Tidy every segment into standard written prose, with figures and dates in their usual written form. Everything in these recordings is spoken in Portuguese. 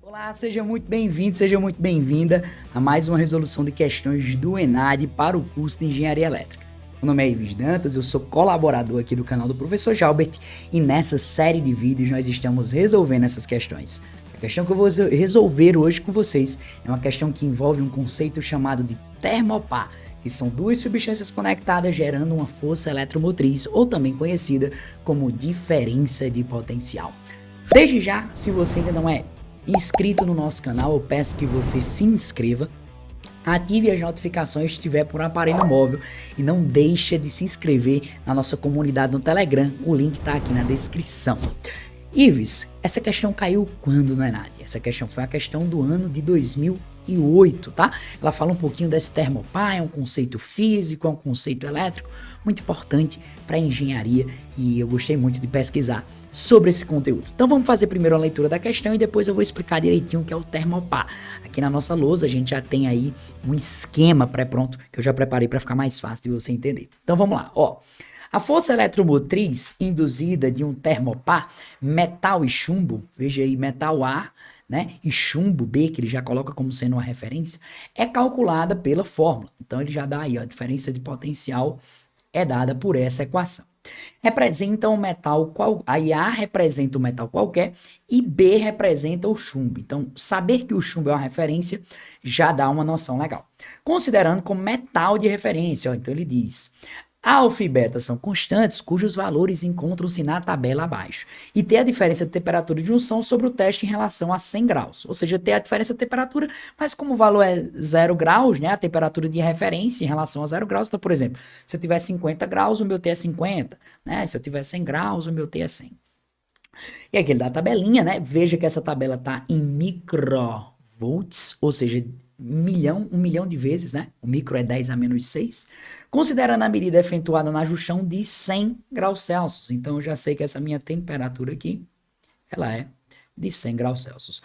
Olá, seja muito bem-vindo, seja muito bem-vinda a mais uma resolução de questões do ENAD para o curso de Engenharia Elétrica. Meu nome é Ives Dantas, eu sou colaborador aqui do canal do Professor Jalbert e nessa série de vídeos nós estamos resolvendo essas questões. A questão que eu vou resolver hoje com vocês é uma questão que envolve um conceito chamado de termopar, que são duas substâncias conectadas gerando uma força eletromotriz, ou também conhecida como diferença de potencial. Desde já, se você ainda não é inscrito no nosso canal, eu peço que você se inscreva, ative as notificações se estiver por um aparelho móvel e não deixe de se inscrever na nossa comunidade no Telegram, o link está aqui na descrição. Ives, essa questão caiu quando no ENAD? Essa questão foi a questão do ano de 2008, tá? Ela fala um pouquinho desse termopar, é um conceito físico, é um conceito elétrico, muito importante para a engenharia e eu gostei muito de pesquisar sobre esse conteúdo. Então vamos fazer primeiro a leitura da questão e depois eu vou explicar direitinho o que é o termopar. Aqui na nossa lousa a gente já tem aí um esquema pré-pronto que eu já preparei para ficar mais fácil de você entender. Então vamos lá, ó. A força eletromotriz induzida de um termopar, metal e chumbo, veja aí, metal A, né, e chumbo B, que ele já coloca como sendo uma referência, é calculada pela fórmula. Então ele já dá aí, ó, a diferença de potencial é dada por essa equação. Representa um metal aí A representa um metal qualquer e B representa o chumbo. Então, saber que o chumbo é uma referência já dá uma noção legal. Considerando como metal de referência, ó, então ele diz: alfa e beta são constantes cujos valores encontram-se na tabela abaixo. E ter a diferença de temperatura de junção sobre o teste em relação a 100 graus. Ou seja, ter a diferença de temperatura, mas como o valor é 0 graus, né, a temperatura de referência em relação a 0 graus. Então, por exemplo, se eu tiver 50 graus, o meu T é 50. Né? Se eu tiver 100 graus, o meu T é 100. E aqui ele dá a tabelinha, né? Veja que essa tabela está em microvolts, ou seja, um milhão de vezes, né? O micro é 10 a menos 6. Considerando a medida efetuada na junção de 100 graus Celsius. Então, eu já sei que essa minha temperatura aqui, ela é de 100 graus Celsius.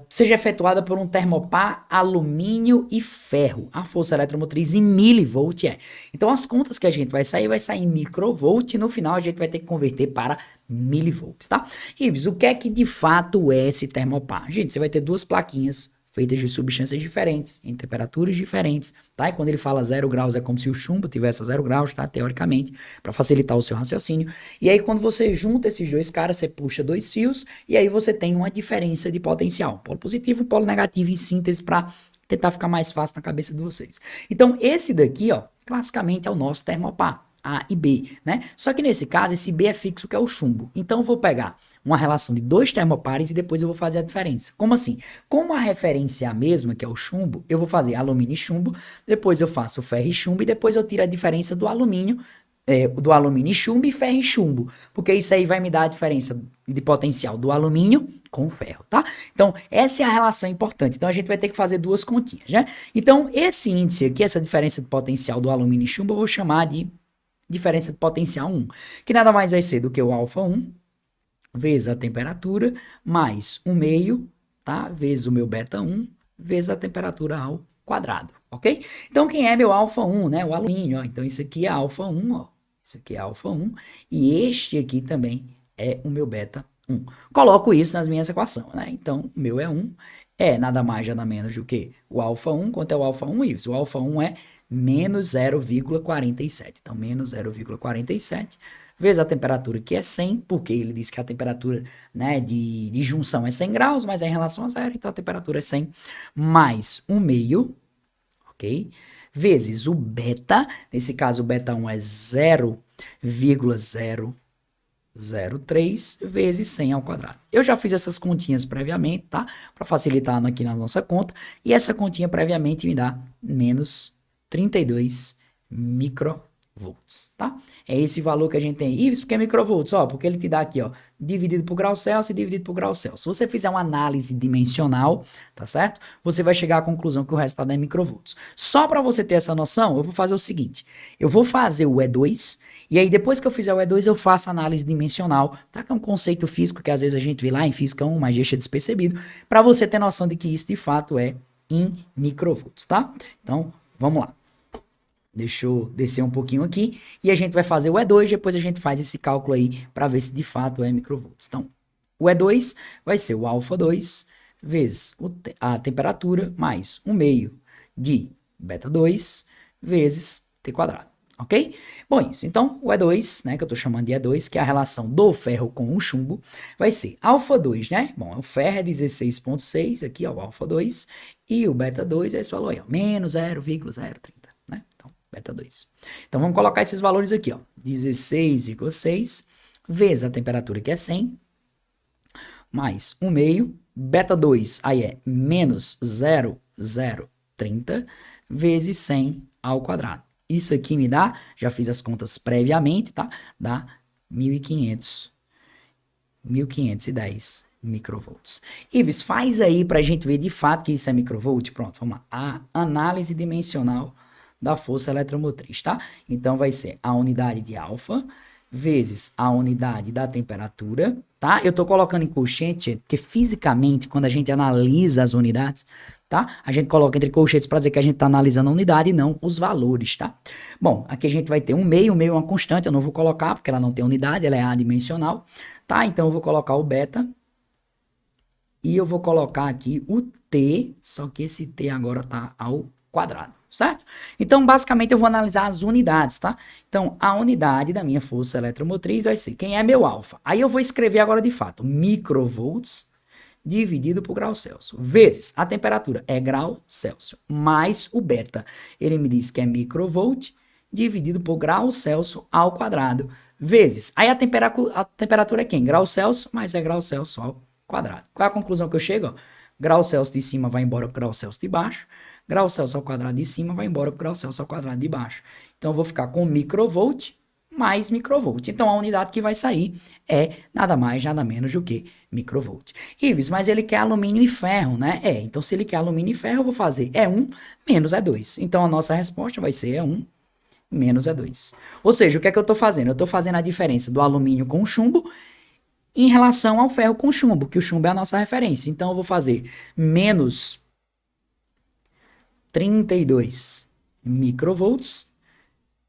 Seja efetuada por um termopar, alumínio e ferro. A força eletromotriz em milivolt é. Então, as contas que a gente vai sair em microvolt e no final a gente vai ter que converter para milivolt, tá? Ives, o que é que de fato é esse termopar? Gente, você vai ter duas plaquinhas feitas de substâncias diferentes, em temperaturas diferentes, tá? E quando ele fala 0 graus é como se o chumbo tivesse 0 graus, tá? Teoricamente, para facilitar o seu raciocínio. E aí quando você junta esses dois caras, você puxa dois fios e aí você tem uma diferença de potencial. Um polo positivo e um polo negativo em síntese para tentar ficar mais fácil na cabeça de vocês. Então esse daqui, ó, classicamente é o nosso termopar. A e B, né? Só que nesse caso, esse B é fixo, que é o chumbo. Então, eu vou pegar uma relação de dois termopares e depois eu vou fazer a diferença. Como assim? Como a referência é a mesma, que é o chumbo, eu vou fazer alumínio e chumbo, depois eu faço ferro e chumbo e depois eu tiro a diferença do alumínio e chumbo e ferro e chumbo, porque isso aí vai me dar a diferença de potencial do alumínio com o ferro, tá? Então, essa é a relação importante. Então, a gente vai ter que fazer duas continhas, né? Então, esse índice aqui, essa diferença de potencial do alumínio e chumbo, eu vou chamar de diferença de potencial 1, que nada mais vai ser do que o alfa 1 vezes a temperatura, mais o meio, tá? Vezes o meu beta 1, vezes a temperatura ao quadrado, ok? Então, quem é meu alfa 1, né? O alumínio, ó. Então, isso aqui é alfa 1, ó. Isso aqui é alfa 1, e este aqui também é o meu beta 1. Coloco isso nas minhas equações, né? Então, o meu é 1, é nada mais, nada menos do que o alfa 1. Quanto é o alfa 1, Ives? O alfa 1 é menos 0,47. Então, menos 0,47 vezes a temperatura, que é 100, porque ele disse que a temperatura, né, de junção é 100 graus, mas é em relação a zero, então a temperatura é 100, mais um meio, ok? Vezes o beta, nesse caso o beta 1 é 0,003 vezes 100 ao quadrado. Eu já fiz essas continhas previamente, tá? Para facilitar aqui na nossa conta, e essa continha previamente me dá menos 32 microvolts, tá? É esse valor que a gente tem. Ives, por que microvolts? Ó, porque ele te dá aqui, ó, dividido por grau Celsius e dividido por grau Celsius. Se você fizer uma análise dimensional, tá certo? Você vai chegar à conclusão que o resultado é microvolts. Só para você ter essa noção, eu vou fazer o seguinte. Eu vou fazer o E2, e aí depois que eu fizer o E2, eu faço a análise dimensional, tá? Que é um conceito físico que às vezes a gente vê lá em Física 1, mas deixa despercebido, para você ter noção de que isso de fato é em microvolts, tá? Então, vamos lá. Deixa eu descer um pouquinho aqui e a gente vai fazer o E2, depois a gente faz esse cálculo aí para ver se de fato é microvolts. Então, o E2 vai ser o alfa 2 vezes a temperatura mais 1 meio de beta 2 vezes T quadrado. Ok? Bom, isso. Então, o E2, né, que eu estou chamando de E2, que é a relação do ferro com o chumbo, vai ser alfa 2, né? Bom, o ferro é 16,6 aqui, ó, o alfa 2, e o beta 2 é esse valor aí, ó, menos 0,030, né? Então, beta 2. Então, vamos colocar esses valores aqui, ó, 16,6 vezes a temperatura, que é 100, mais 1 meio, beta 2, aí é menos 0,030, vezes 100 ao quadrado. Isso aqui me dá, já fiz as contas previamente, tá? Dá 1510 microvolts. Ives, faz aí pra gente ver de fato que isso é microvolt. Pronto, vamos lá. A análise dimensional da força eletromotriz, tá? Então vai ser a unidade de alfa vezes a unidade da temperatura, tá? Eu tô colocando em colchete, porque fisicamente, quando a gente analisa as unidades, tá? A gente coloca entre colchetes para dizer que a gente está analisando a unidade e não os valores, tá? Bom, aqui a gente vai ter 1 meio, 1 meio é uma constante, eu não vou colocar porque ela não tem unidade, ela é adimensional, tá? Então eu vou colocar o beta e eu vou colocar aqui o T, só que esse T agora tá ao quadrado, certo? Então, basicamente, eu vou analisar as unidades, tá? Então, a unidade da minha força eletromotriz vai ser, quem é meu alfa? Aí eu vou escrever agora de fato, microvolts dividido por grau Celsius, vezes a temperatura é grau Celsius, mais o beta, ele me diz que é microvolt, dividido por grau Celsius ao quadrado, vezes, aí a temperatura é quem? Grau Celsius, mais é grau Celsius ao quadrado. Qual é a conclusão que eu chego? Ó? Grau Celsius de cima vai embora para grau Celsius de baixo, grau Celsius ao quadrado de cima vai embora para grau Celsius ao quadrado de baixo. Então, eu vou ficar com microvolt mais microvolt. Então, a unidade que vai sair é nada mais, nada menos do que microvolt. Ives, mas ele quer alumínio e ferro, né? Então se ele quer alumínio e ferro, eu vou fazer E1 menos E2. Então, a nossa resposta vai ser E1 menos E2. Ou seja, o que é que eu estou fazendo? Eu estou fazendo a diferença do alumínio com o chumbo em relação ao ferro com chumbo, que o chumbo é a nossa referência. Então, eu vou fazer menos 32 microvolts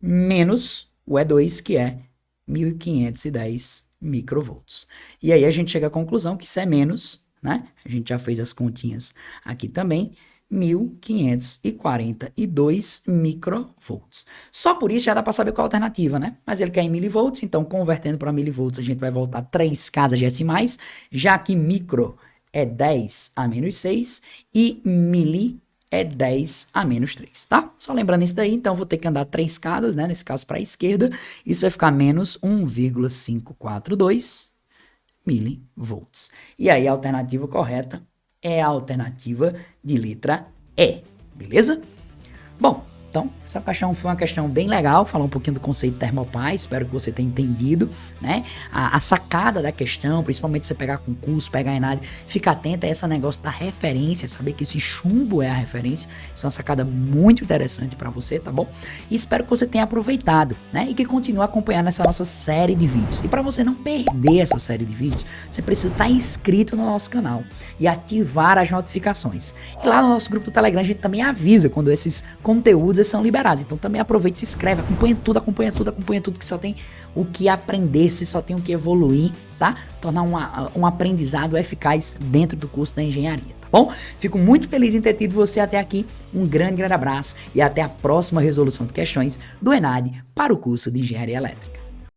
menos o E2, que é 1510 microvolts. E aí a gente chega à conclusão que isso é menos, né? A gente já fez as continhas aqui também, 1542 microvolts. Só por isso já dá para saber qual a alternativa, né? Mas ele quer em milivolts, então convertendo para milivolts a gente vai voltar 3 casas decimais, já que micro é 10 a menos 6 e mili é 10 a menos 3, tá? Só lembrando isso daí, então vou ter que andar 3 casas, né? Nesse caso para a esquerda, isso vai ficar menos 1,542 milivolts. E aí a alternativa correta é a alternativa de letra E, beleza? Bom, então, essa questão foi uma questão bem legal, falar um pouquinho do conceito termopar, espero que você tenha entendido, né? A sacada da questão, principalmente você pegar concurso, pegar ENAD, fica atento a esse negócio da referência, saber que esse chumbo é a referência, isso é uma sacada muito interessante para você, tá bom? E espero que você tenha aproveitado, né? E que continue acompanhando essa nossa série de vídeos. E para você não perder essa série de vídeos, você precisa estar inscrito no nosso canal e ativar as notificações. E lá no nosso grupo do Telegram a gente também avisa quando esses conteúdos são liberados, então também aproveite e se inscreve, acompanha tudo que só tem o que aprender, você só tem o que evoluir, tá? Tornar um aprendizado eficaz dentro do curso da engenharia, tá bom? Fico muito feliz em ter tido você até aqui, um grande abraço e até a próxima resolução de questões do ENAD para o curso de Engenharia Elétrica.